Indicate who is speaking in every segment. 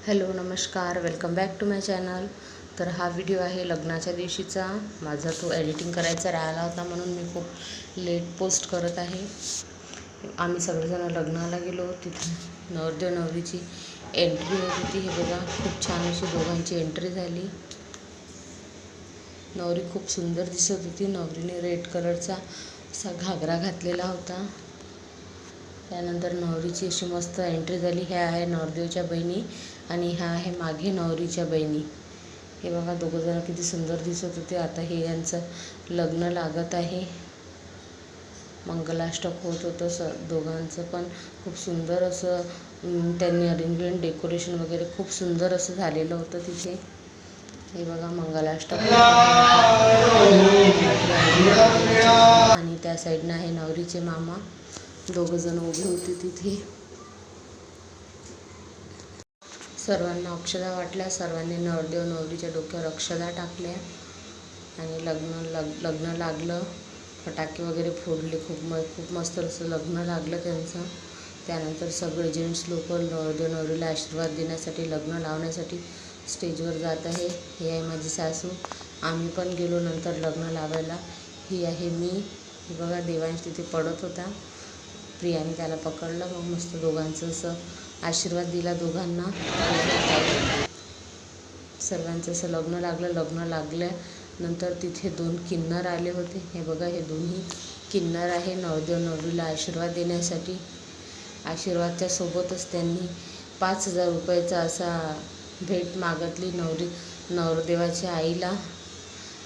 Speaker 1: Hello नमस्कार, welcome back to my channel. तर हा व्हिडिओ आहे लग्नाच्या दिवशीचा. माझा तो एडिटिंग करायचा राहिला होता म्हणून मी खूप लेट पोस्ट करत आहे. आम्ही सगळेजण लग्नाला गेलो. तिथे नवरदेव नवरीची एंट्री होत होती. हे बघा, खूप छान अशी दोघांची एंट्री झाली. नवरी खूप सुंदर दिसत होती. नवरीने रेड कलरचा असा घागरा घातलेला होता. त्यानंतर नवरीची अशी मस्त एंट्री झाली. ह्या आहे नवरदेवच्या बहिणी आणि ह्या आहे मागे नवरीच्या बहिणी. हे बघा, दोघंजणं किती सुंदर दिसत होते. आता हे यांचं लग्न लागत आहे. मंगलाष्टक होत होतं दोघांचं पण. खूप सुंदर असं त्यांनी अरेंजमेंट, डेकोरेशन वगैरे खूप सुंदर असं झालेलं होतं तिथे. हे बघा, मंगलाष्टक आणि त्या साईडनं आहे नवरीचे मामा. दोघंजण उभे होते तिथे. सर्वांना अक्षता वाटल्या. सर्वांनी नवरदेव नवरीच्या डोक्यावर अक्षता टाकल्या आणि लग्न लागलं. फटाके वगैरे फोडले. खूप मस्त असं लग्न लागलं त्यांचं. त्यानंतर सगळे जेंट्स लोक नवरदेव नवरीला आशीर्वाद देण्यासाठी, लग्न लावण्यासाठी स्टेजवर जात आहे. हे आहे माझी सासू. आम्ही पण गेलो नंतर लग्न लावायला. ही आहे मी. हे बघा, देवांश तिथे पडत होता. प्रियाने त्याला पकडलं. मग मस्त दोघांचं असं आशीर्वाद दिला दोघांना. सर्वांचं असं लग्न लागलं. लग्न लागल्यानंतर तिथे 2 किन्नर आले होते. हे बघा, हे दोन्ही किन्नर आहे नवरदेव नवरीला आशीर्वाद देण्यासाठी. आशीर्वादच्या सोबतच त्यांनी 5,000 रुपयाचा असा भेट मागितली. नवरदेवाच्या आईला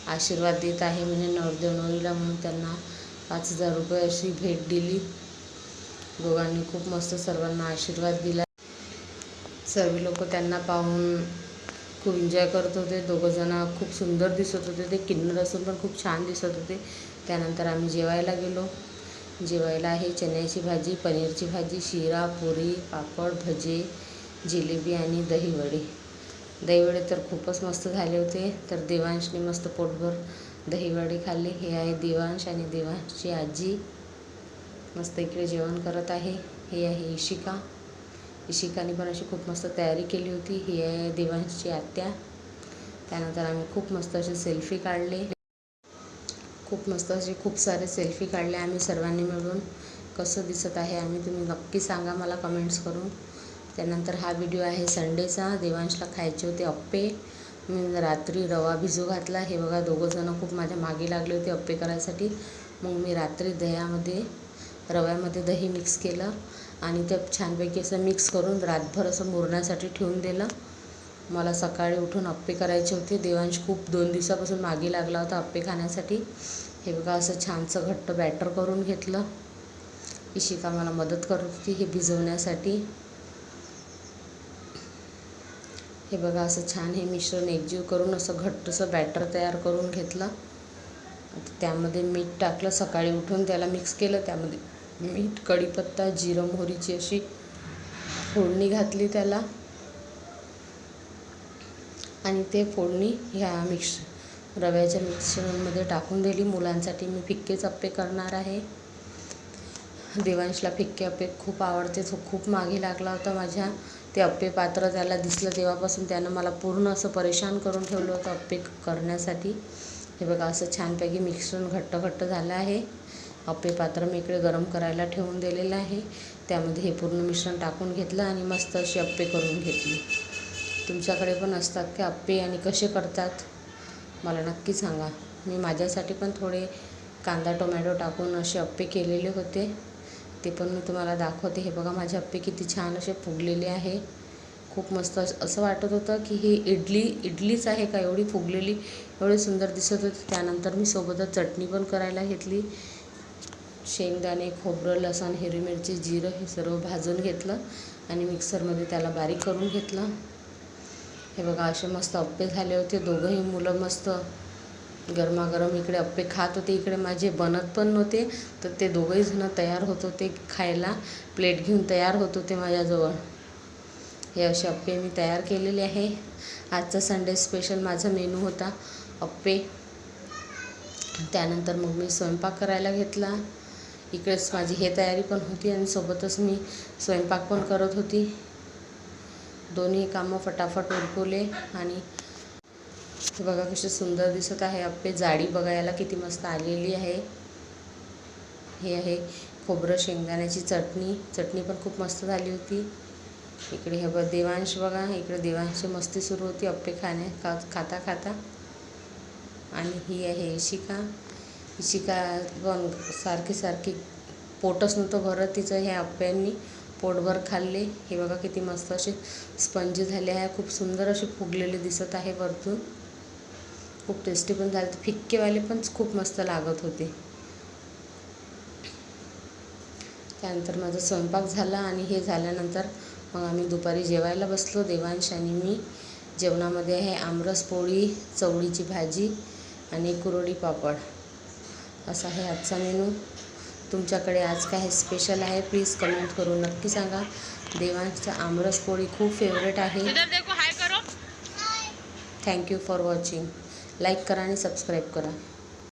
Speaker 1: आशीर्वाद देत आहे म्हणजे नवरदेव नवरीला, म्हणून त्यांना 5,000 रुपये अशी भेट दिली. दोघांनी खूप मस्त सर्वांना आशीर्वाद दिला. सर्व लोक त्यांना पाहून खूप एन्जॉय करत होते. दोघंजणं खूप सुंदर दिसत होते. ते किन्नर असून पण खूप छान दिसत होते. त्यानंतर आम्ही जेवायला गेलो. जेवायला आहे चण्याची भाजी, पनीरची भाजी, शिरा, पुरी, पापड, भजे, जिलेबी आणि दहीवडे. दहीवडे तर खूपच मस्त झाले होते. तर देवांशने मस्त पोटभर दहीवडे खाल्ले. हे आहे देवांश आणि देवांशची आजी मस्त इकडे जेवण करत आहे. हे आहे इशिका. इशिकाने पण अशी खूप मस्त तयारी केली होती. ही आहे देवांशची आत्या. त्यानंतर आम्ही खूप मस्त असे सेल्फी काढले. खूप सारे सेल्फी काढले आम्ही सर्वांनी मिळून. कसं दिसत आहे आम्ही, तुम्ही नक्की सांगा मला कमेंट्स करून. त्यानंतर हा व्हिडिओ आहे संडेचा. देवांशला खायचे होते अप्पे. मी रात्री रवा भिजू घातला. हे बघा, दोघंजणं खूप माझ्या मागे लागले होते अप्पे करायसाठी. मग मी रात्री रव्यामध्ये दही मिक्स केलं आणि ते छानपैकी असं मिक्स करून रातभर असं मुरण्यासाठी ठेवून दिलं. मला सकाळी उठून अप्पे करायचे होते. देवांश खूप 2 दिवसापासून मागे लागला होता अप्पे खाण्यासाठी. हे बघा, असं छानसं घट्ट बॅटर करून घेतलं. इशिका मला मदत करत होती हे भिजवण्यासाठी. हे बघा, असं छान हे मिश्रण एकजीव करून असं घट्टसं बॅटर तयार करून घेतलं. त्यामध्ये मीठ टाकलं. सकाळी उठून त्याला मिक्स केलं. त्यामध्ये मीठ, कढीपत्ता, जिरं, मोहरीची अशी फोडणी घातली त्याला आणि ते फोडणी ह्या रव्याच्या मिक्सरमध्ये टाकून दिली. मुलांसाठी मी फिक्केच अप्पे करणार आहे. देवांशला फिक्के अप्पे खूप आवडते. तो खूप मागे लागला होता माझ्या. ते अप्पे पात्र त्याला दिसलं तेव्हापासून त्यानं मला पूर्ण असं परेशान करून ठेवलं होतं अप्पे करण्यासाठी. हे बघा, असं छानपैकी मिश्रण घट्ट झालं आहे. अप्पे पात्र मी इकडे गरम करायला ठेवून दिलेलं आहे. त्यामध्ये हे पूर्ण मिश्रण टाकून घेतलं आणि मस्त अशी अप्पे करून घेतली. तुमच्याकडे पण असतात का अप्पे आणि कसे करतात मला नक्की सांगा. मी माझ्यासाठी पण थोडे कांदा टोमॅटो टाकून असे अप्पे केलेले होते. ते पण मी तुम्हाला दाखवते. हे बघा, माझे अप्पे किती छान असे फुगलेले आहे. खूप मस्त असं वाटत होतं की ही इडलीच आहे का, एवढी फुगलेली, एवढी सुंदर दिसत होती. त्यानंतर मी सोबतच चटणी पण करायला घेतली. शेंगदाणे, खोबरं, लसूण, हिरवी मिरची, जिरं हे सर्व भाजून घेतलं आणि मिक्सरमध्ये त्याला बारीक करून घेतलं. हे बघा, असे मस्त अप्पे झाले होते. दोघंही मुलं मस्त गरमागरम इकडे अप्पे खात होते. इकडे माझे बनत पण नव्हते, तर ते दोघंही जण तयार होत होते खायला. प्लेट घेऊन तयार होत होते माझ्याजवळ. हे असे अप्पे मी तयार केलेले आहे. आजचा संडे स्पेशल माझा मेनू होता अप्पे. त्यानंतर मग मी स्वयंपाक करायला घेतला. इकडेच माझी हे तयारी पण होती आणि सोबतच मी स्वयंपाक पण करत होती. दोन्ही कामं फटाफट उरकवले. आणि हे बघा कसे सुंदर दिसत आहे अप्पे. जाडी बघायला किती मस्त आलेली आहे. हे आहे खोबरं शेंगदाण्याची चटणी पण खूप मस्त झाली होती. इकडे हे बघ देवांश बघा, इकडे देवांशची मस्ती सुरू होती अप्पे खाता खाता. आणि ही आहे इशिका पण सारखी पोटच नव्हतं भरत तिचं. ह्या अप्प्यांनी पोटभर खाल्ले. हे बघा किती मस्त असे स्पंजी झाले आहे. खूप सुंदर असे फुगलेले दिसत आहे वरतून. खूप टेस्टी पण झाले. फिक्केवाले पण खूप मस्त लागत होते. त्यानंतर माझा स्वयंपाक झाला आणि हे झाल्यानंतर मग आम्ही दुपारी जेवायला बसलो देवांश आणि मी. जेवणामध्ये आहे आमरस पोळी, चवळीची भाजी आणि कुरवडी पापड. असा आहे आजचा मेनू. तुमच्याकडे आज काय स्पेशल आहे प्लीज कमेंट करून नक्की सांगा. देवांशचा आमरस पोळी खूप फेवरेट आहे. Thank you for watching. लाईक करा आणि सबस्क्राईब करा.